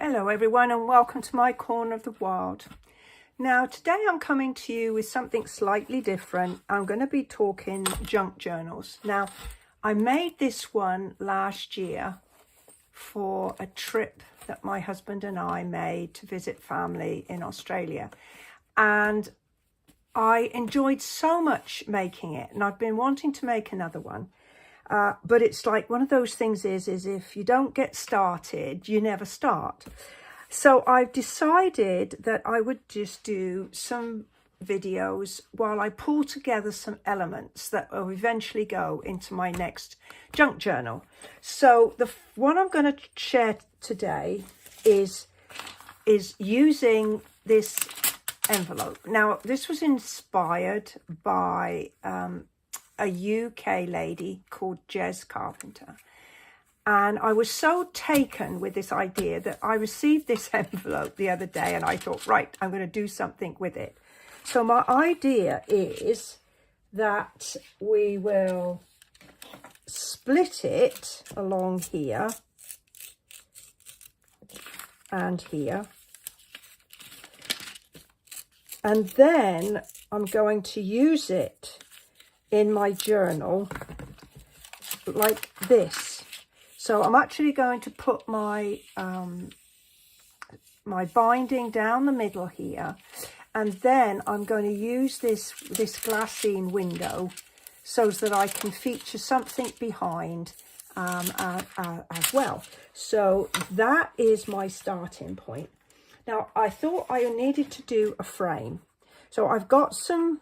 Hello everyone and welcome to my corner of the wild. Now today I'm coming to you with something slightly different. I'm going to be talking junk journals. Now I made this one last year for a trip that my husband and I made to visit family in Australia, and I enjoyed so much making it, and I've been wanting to make another one. But it's like one of those things is if you don't get started, you never start. So I've decided that I would just do some videos while I pull together some elements that will eventually go into my next junk journal. So the one I'm going to share today is using this envelope. Now this was inspired by a UK lady called Jez Carpenter, and I was so taken with this idea that I received this envelope the other day and I thought, right, I'm going to do something with it. So my idea is that we will split it along here and here, and then I'm going to use it in my journal like this. So I'm actually going to put my my binding down the middle here, and then I'm going to use this glassine window so that I can feature something behind as well. So that is my starting point. Now I thought I needed to do a frame, so I've got some,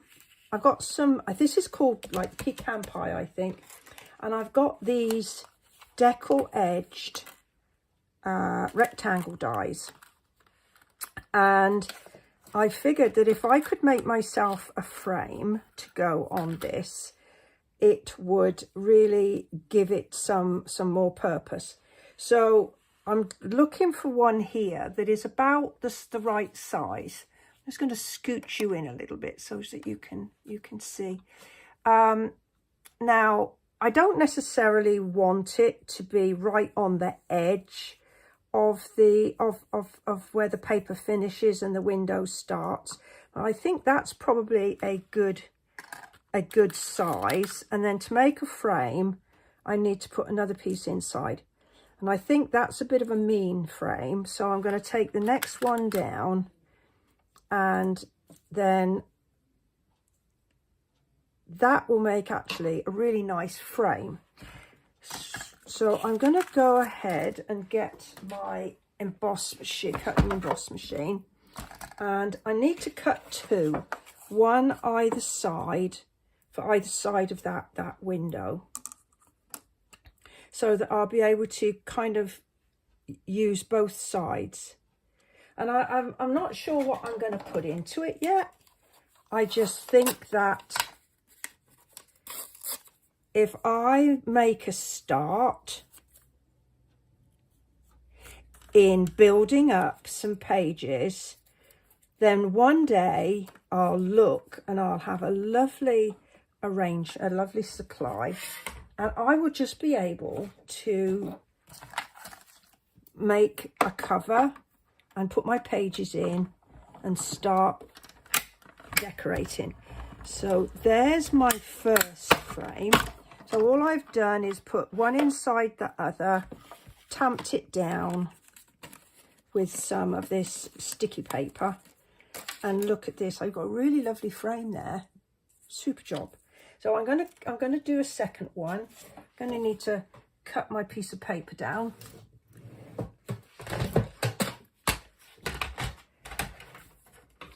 this is called like pecan pie, I think. And I've got these decal edged rectangle dies. And I figured that if I could make myself a frame to go on this, it would really give it some more purpose. So I'm looking for one here that is about the right size. I'm just going to scooch you in a little bit so that you can see. Now I don't necessarily want it to be right on the edge of where the paper finishes and the window starts. I think that's probably a good size. And then to make a frame, I need to put another piece inside. And I think that's a bit of a mean frame. So I'm going to take the next one down, and then that will make actually a really nice frame. So I'm going to go ahead and get my cutting emboss machine, and I need to cut two, one either side, for either side of that window, so that I'll be able to kind of use both sides. And I'm not sure what I'm going to put into it yet. I just think that if I make a start in building up some pages, then one day I'll look and I'll have a lovely supply, and I will just be able to make a cover and put my pages in and start decorating. So there's my first frame. So all I've done is put one inside the other, tamped it down with some of this sticky paper, and look at this, I've got a really lovely frame there. Super job. So I'm gonna do a second one. I'm gonna need to cut my piece of paper down.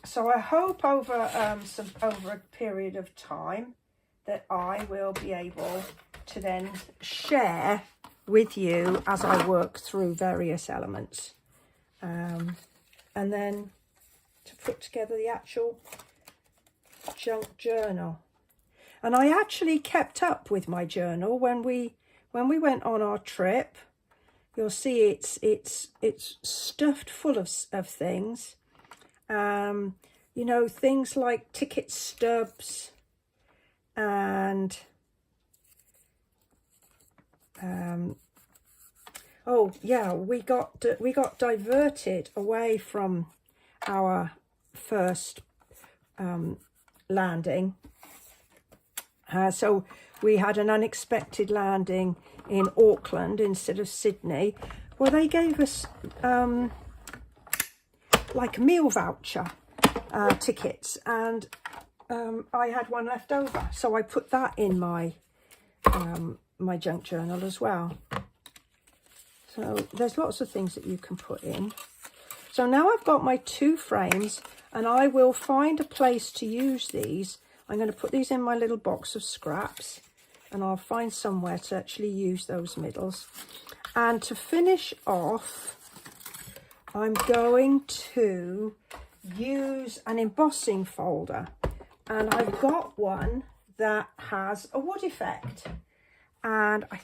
So I hope over a period of time that I will be able to then share with you as I work through various elements, and then to put together the actual junk journal. And I actually kept up with my journal when we went on our trip. You'll see it's stuffed full of things. You know, things like ticket stubs and Oh yeah, we got diverted away from our first landing. So we had an unexpected landing in Auckland instead of Sydney. Well, they gave us like a meal voucher tickets, and I had one left over, so I put that in my my junk journal as well. So there's lots of things that you can put in. So now I've got my 2 frames, and I will find a place to use these. I'm going to put these in my little box of scraps, and I'll find somewhere to actually use those middles. And to finish off, I'm going to use an embossing folder, and I've got one that has a wood effect, and I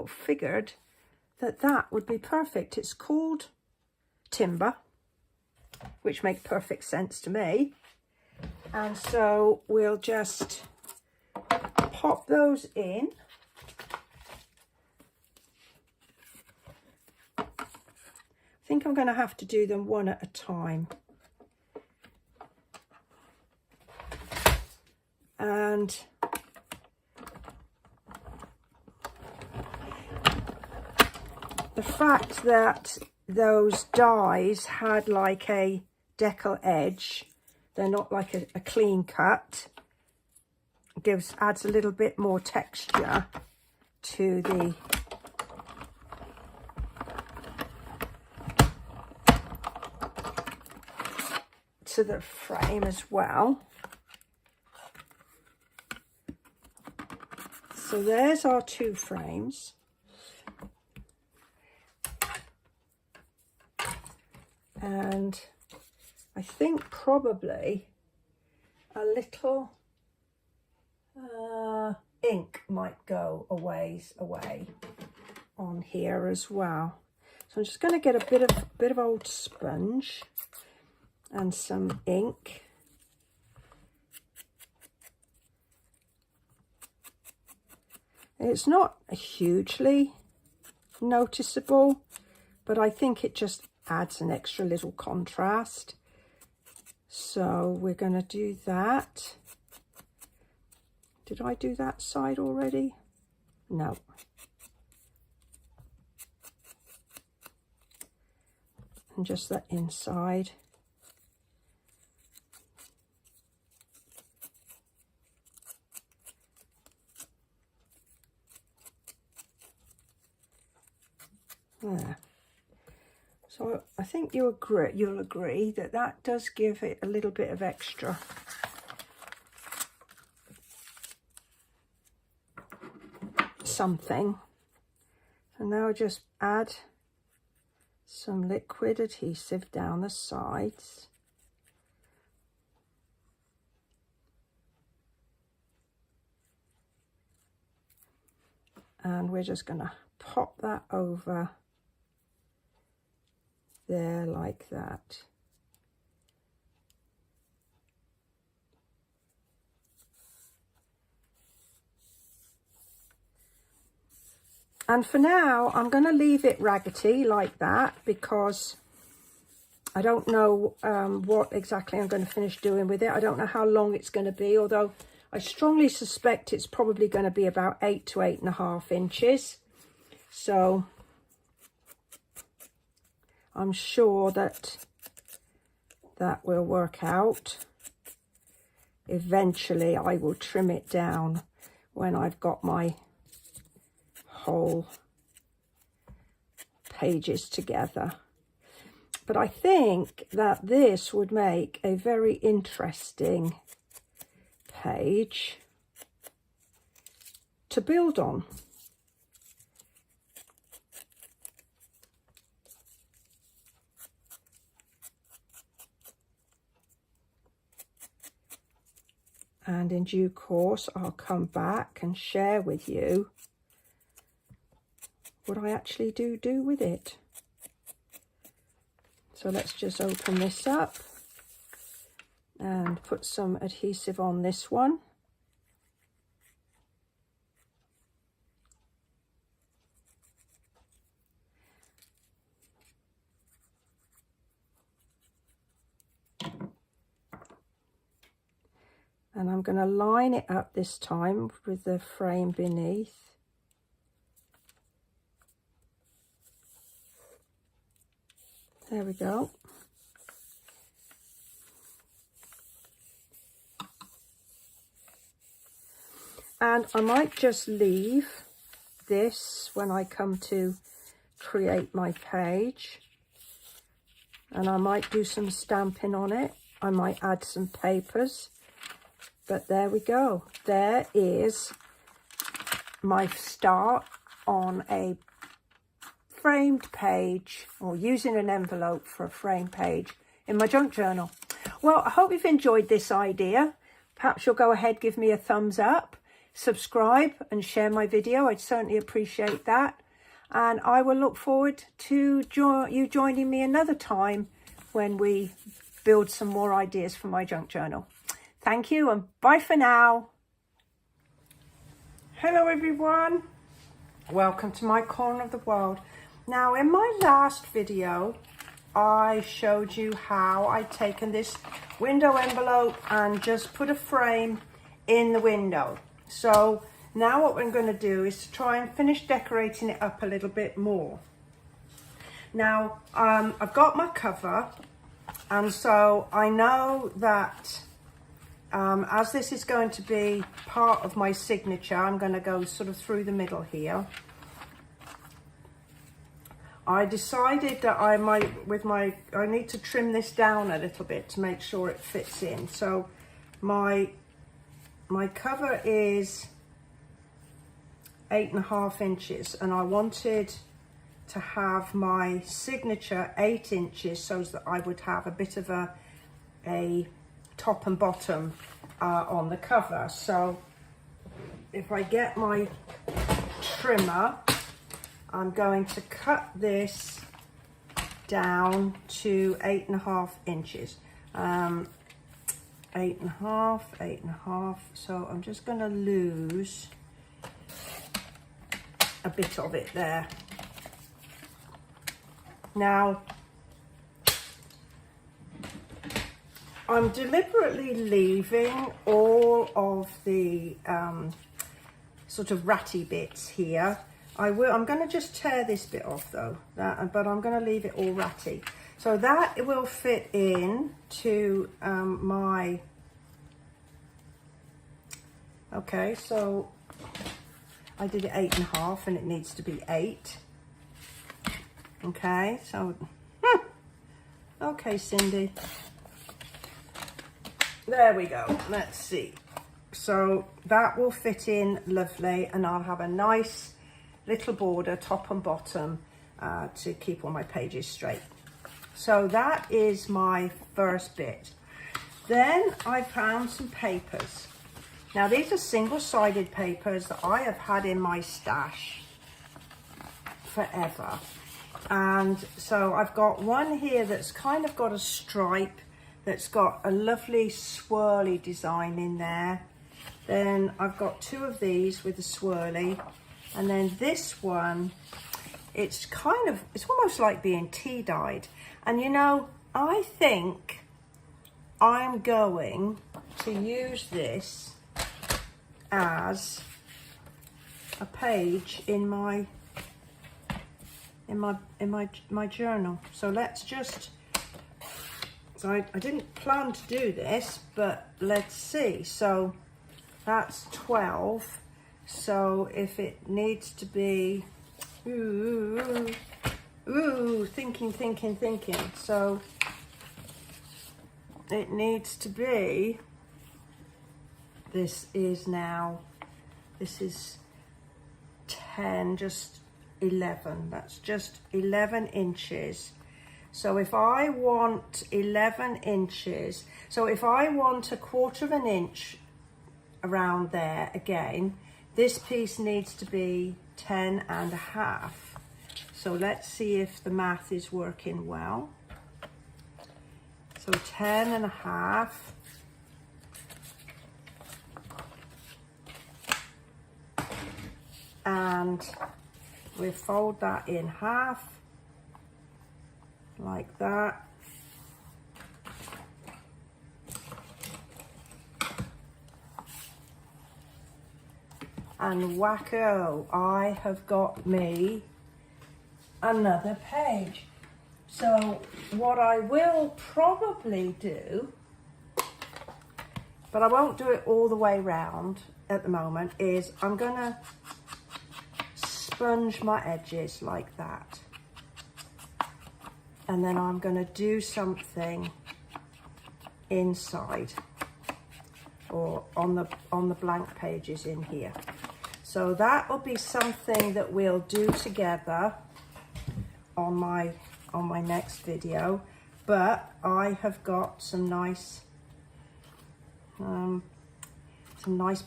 figured that would be perfect. It's called Timber, which makes perfect sense to me. And so we'll just pop those in. I think I'm going to have to do them one at a time. And the fact that those dies had like a decal edge, they're not like a clean cut, adds a little bit more texture to the frame as well. So there's our 2 frames. And I think probably a little ink might go a ways away on here as well. So I'm just going to get a bit of old sponge and some ink. It's not hugely noticeable, but I think it just adds an extra little contrast. So we're going to do that. Did I do that side already? No. And just that inside. There. So I think you'll agree that that does give it a little bit of extra something. So now just add some liquid adhesive down the sides. And we're just going to pop that over there like that. And for now, I'm going to leave it raggedy like that, because I don't know what exactly I'm going to finish doing with it. I don't know how long it's going to be, although I strongly suspect it's probably going to be about 8 to 8.5 inches. So I'm sure that will work out. Eventually I will trim it down when I've got my whole pages together. But I think that this would make a very interesting page to build on. And in due course, I'll come back and share with you what I actually do with it. So let's just open this up and put some adhesive on this one. And I'm going to line it up this time with the frame beneath. There we go. And I might just leave this when I come to create my page. And I might do some stamping on it. I might add some papers. But there we go. There is my start on a framed page, or using an envelope for a framed page in my junk journal. Well, I hope you've enjoyed this idea. Perhaps you'll go ahead, give me a thumbs up, subscribe and share my video. I'd certainly appreciate that. And I will look forward to you joining me another time when we build some more ideas for my junk journal. Thank you and bye for now. Hello everyone. Welcome to my corner of the world. Now in my last video, I showed you how I'd taken this window envelope and just put a frame in the window. So now what I'm going to do is to try and finish decorating it up a little bit more. Now I've got my cover, and so I know that as this is going to be part of my signature, I'm going to go sort of through the middle here. I decided that I need to trim this down a little bit to make sure it fits in. So my cover is 8.5 inches, and I wanted to have my signature 8 inches so that I would have a bit of a top and bottom on the cover. So if I get my trimmer, I'm going to cut this down to 8.5 inches. 8.5. So I'm just going to lose a bit of it there. Now, I'm deliberately leaving all of the sort of ratty bits here. I'm going to just tear this bit off though, but I'm going to leave it all ratty. So that it will fit in to my, okay, so I did it 8.5 and it needs to be 8. Okay, so, okay, Cindy. There we go, let's see. So that will fit in lovely, and I'll have a nice little border, top and bottom, to keep all my pages straight. So that is my first bit. Then I found some papers. Now these are single-sided papers that I have had in my stash forever. And so I've got one here that's kind of got a stripe, that's got a lovely swirly design in there. Then I've got 2 of these with a swirly. And then this one, it's almost like being tea dyed. And you know, I think I'm going to use this as a page in my journal. So let's just, so I didn't plan to do this, but let's see. So that's 12. So if it needs to be, thinking. So it needs to be, this is 10, just 11. That's just 11 inches. So if I want 11 inches, so if I want 1/4 inch around there again, this piece needs to be 10.5. So let's see if the math is working well. So 10.5. And we fold that in half, like that. and wacko, I have got me another page. So what I will probably do, but I won't do it all the way round at the moment, is I'm gonna sponge my edges like that. And then I'm gonna do something inside or on the blank pages in here. So that will be something that we'll do together on my next video. But I have got some nice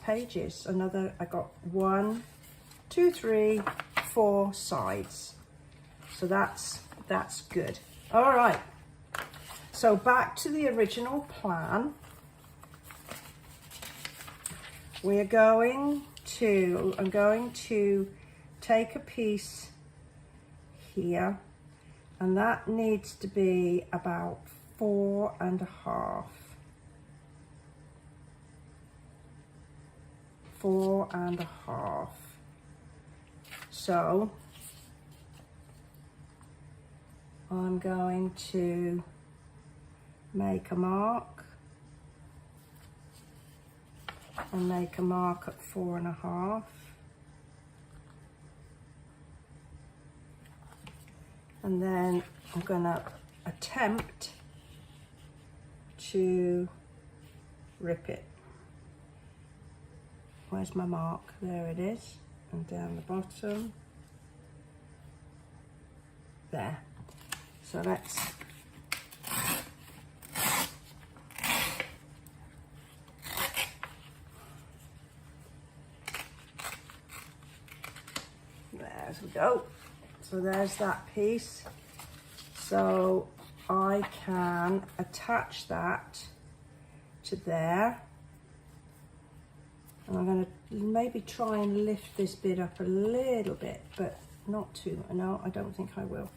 pages. I got 1, 2, 3, 4 sides. So that's good. All right. So back to the original plan. I'm going to take a piece here, and that needs to be about 4.5. 4.5. So I'm going to make a mark and make a mark at 4.5, and then I'm gonna attempt to rip it. Where's my mark? There it is, and down the bottom there. So let's there we go. So there's that piece. So I can attach that to there. And I'm going to maybe try and lift this bit up a little bit, but not too. No, I don't think I will.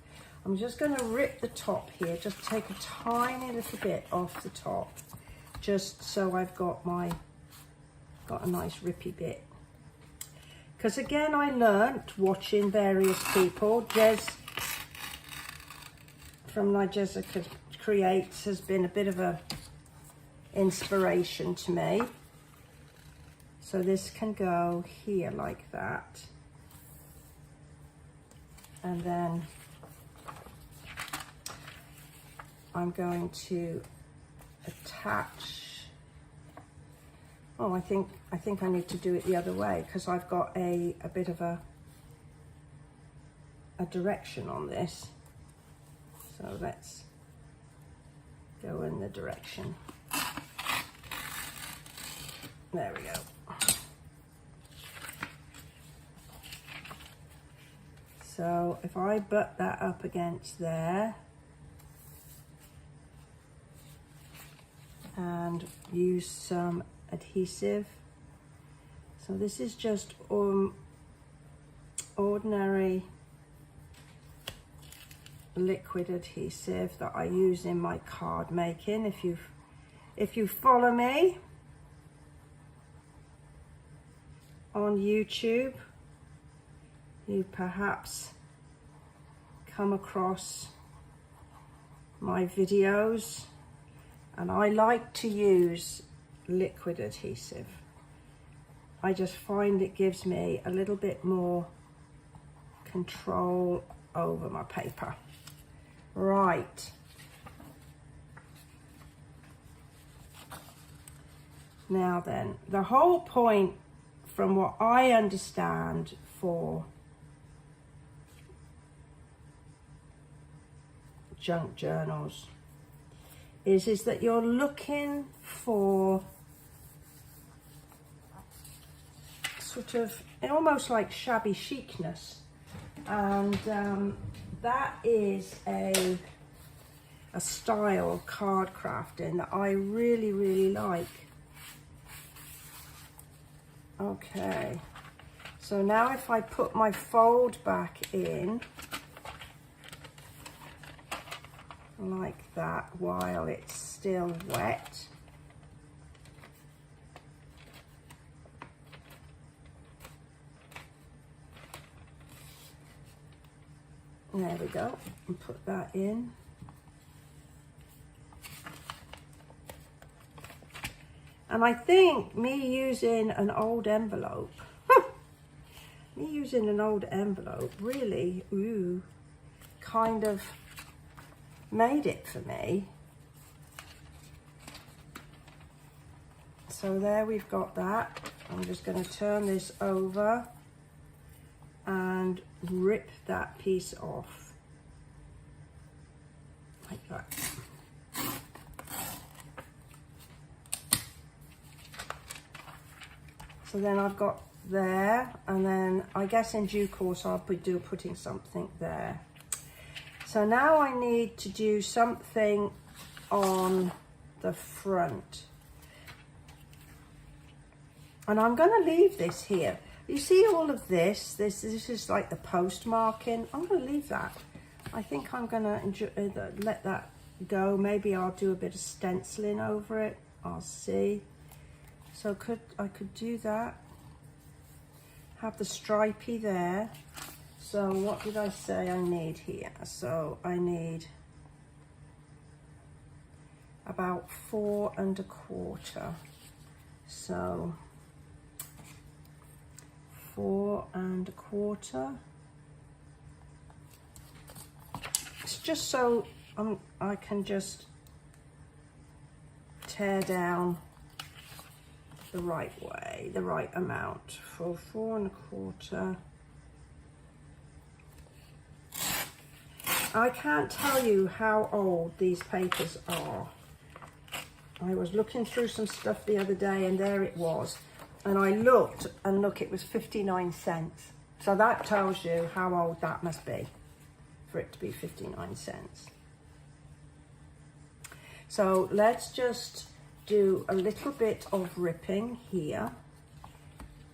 I'm just going to rip the top here, just take a tiny little bit off the top, just so I've got a nice rippy bit. Because again, I learnt watching various people. Jez from Jessica Creates has been a bit of a inspiration to me. So this can go here like that, and then I'm going to attach. Oh, I think I need to do it the other way, because I've got a bit of a direction on this. So let's go in the direction. There we go. So if I butt that up against there and use some adhesive. So this is just ordinary liquid adhesive that I use in my card making. If you follow me on YouTube, you perhaps come across my videos, and I like to use liquid adhesive. I just find it gives me a little bit more control over my paper. Right. Now then, the whole point, from what I understand, for junk journals is that you're looking for sort of almost like shabby chicness, and that is a style of card crafting that I really like. Okay, so now if I put my fold back in like that while it's still wet, There we go, and put that in. And I think me using an old envelope, really, kind of made it for me. So there we've got that. I'm just going to turn this over and rip that piece off like that. So then I've got there, and then I guess in due course I'll be putting something there. So now I need to do something on the front. And I'm going to leave this here. You see all of this? This is like the postmarking. I'm going to leave that. I think I'm going to let that go. Maybe I'll do a bit of stenciling over it. I'll see. So I could do that. Have the stripey there. So what did I say I need here? So I need about 4 1/4. So 4 1/4. It's just so I can just tear down the right way, the right amount. For 4 1/4. I can't tell you how old these papers are. I was looking through some stuff the other day, and there it was. And I looked, and look, it was 59 cents. So that tells you how old that must be for it to be 59 cents. So let's just do a little bit of ripping here.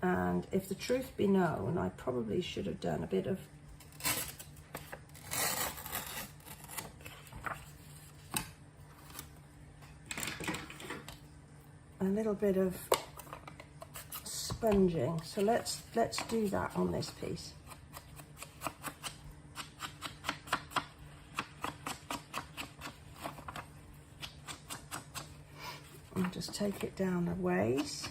And if the truth be known, I probably should have done a bit of sponging. So let's do that on this piece. And just take it down a ways.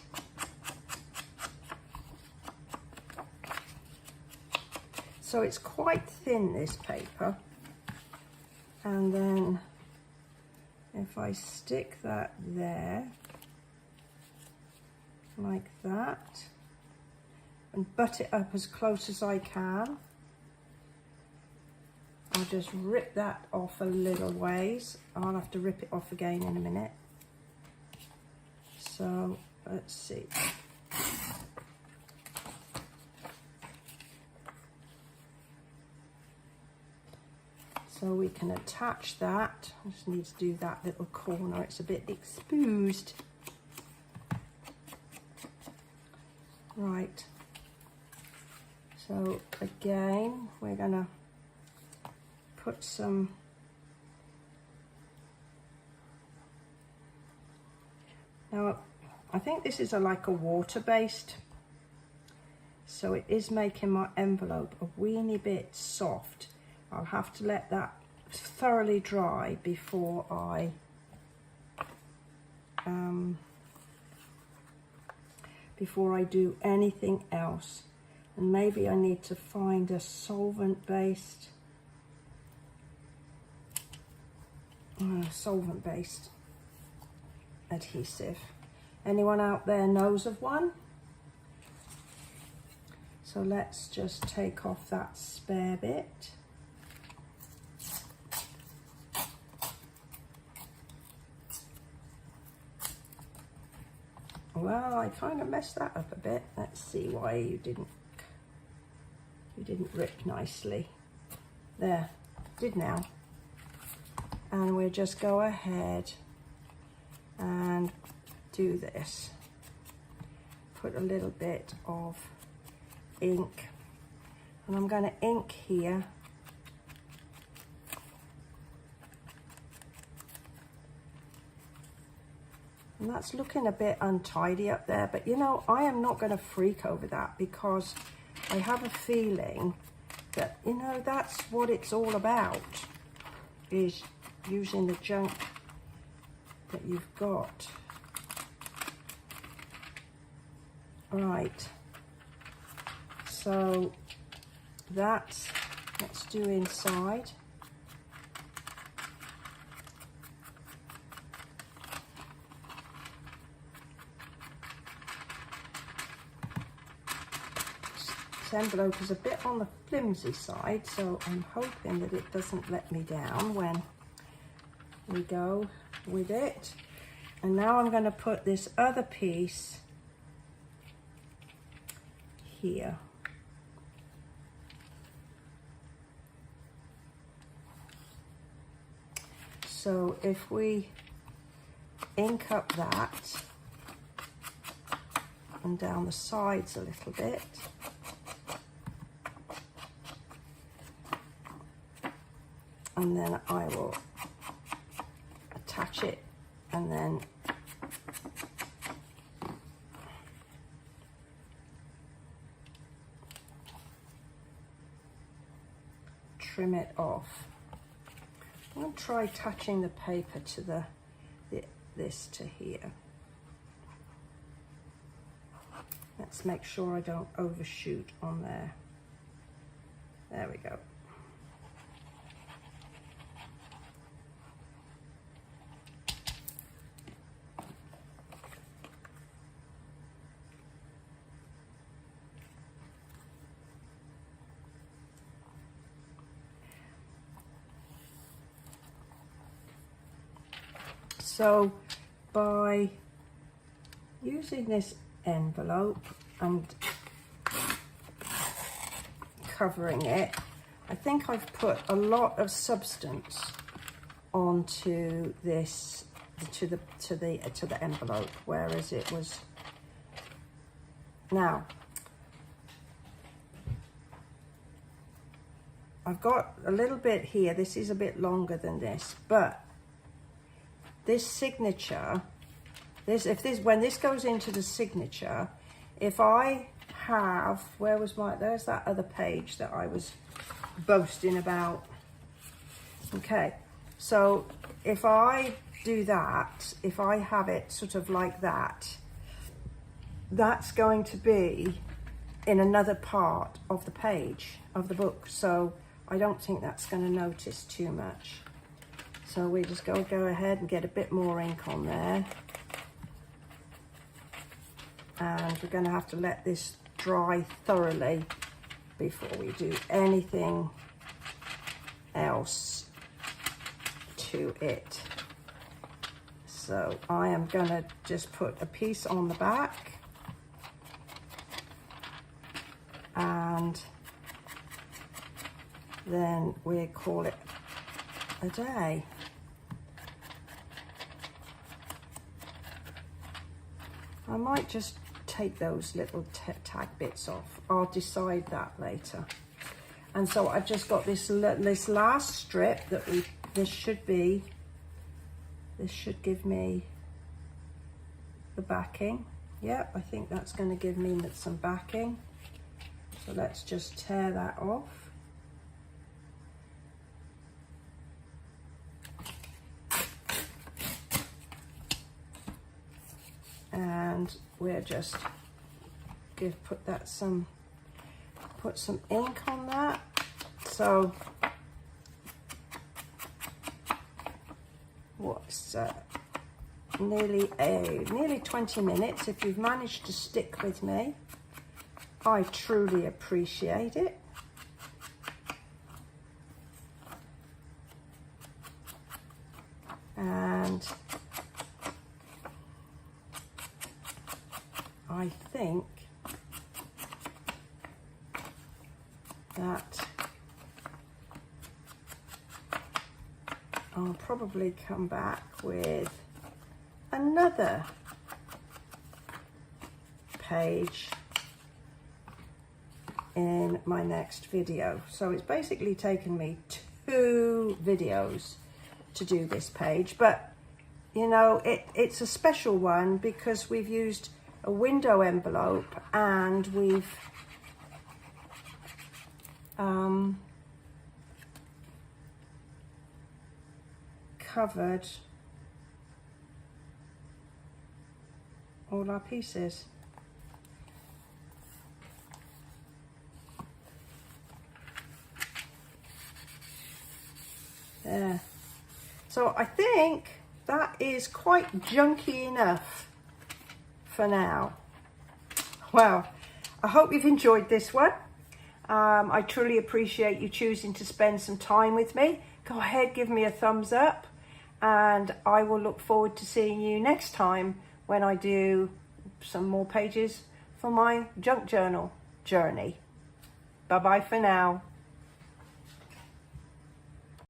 So it's quite thin, this paper. And then if I stick that there, like that, and butt it up as close as I can, I'll just rip that off a little ways. I'll have to rip it off again in a minute. So let's see. So we can attach that. I just need to do that little corner. It's a bit exposed. Right. So again, we're gonna put some now. I think this is like a water-based, so it is making my envelope a weeny bit soft. I'll have to let that thoroughly dry before I do anything else. And maybe I need to find a solvent-based adhesive. Anyone out there knows of one? So let's just take off that spare bit. Well, I kind of messed that up a bit. Let's see why you didn't rip nicely. There, did now. And we'll just go ahead and do this. Put a little bit of ink, and I'm going to ink here. And that's looking a bit untidy up there, but you know, I am not going to freak over that, because I have a feeling But you know, that's what it's all about, is using the junk that you've got. Right, so that's, let's do inside. This envelope is a bit on the flimsy side, so I'm hoping that it doesn't let me down when we go with it. And now I'm going to put this other piece here. So if we ink up that and down the sides a little bit, and then I will attach it and then trim it off. I'm going to try attaching the paper to this to here. Let's make sure I don't overshoot on there. There we go. So by using this envelope and covering it, I think I've put a lot of substance onto this, to the envelope, whereas it was, now I've got a little bit here. This is a bit longer than this, but this signature, when this goes into the signature, if I have, there's that other page that I was boasting about. Okay, so if I do that, if I have it sort of like that, that's going to be in another part of the page of the book. So I don't think that's going to notice too much. So we just go ahead and get a bit more ink on there. And we're going to have to let this dry thoroughly before we do anything else to it. So I am going to just put a piece on the back. And then we call it a day. I might just take those little tag bits off. I'll decide that later. And so I've just got this last strip that this should give me the backing. Yep, I think that's going to give me some backing. So let's just tear that off. And we're just put some ink on that. So what's nearly 20 minutes. If you've managed to stick with me, I truly appreciate it. And I think that I'll probably come back with another page in my next video. So it's basically taken me 2 videos to do this page, but you know, it's a special one because we've used a window envelope and we've covered all our pieces. There. So I think that is quite junky enough for now. Well, I hope you've enjoyed this one. I truly appreciate you choosing to spend some time with me. Go ahead, give me a thumbs up, and I will look forward to seeing you next time when I do some more pages for my junk journal journey. Bye bye for now.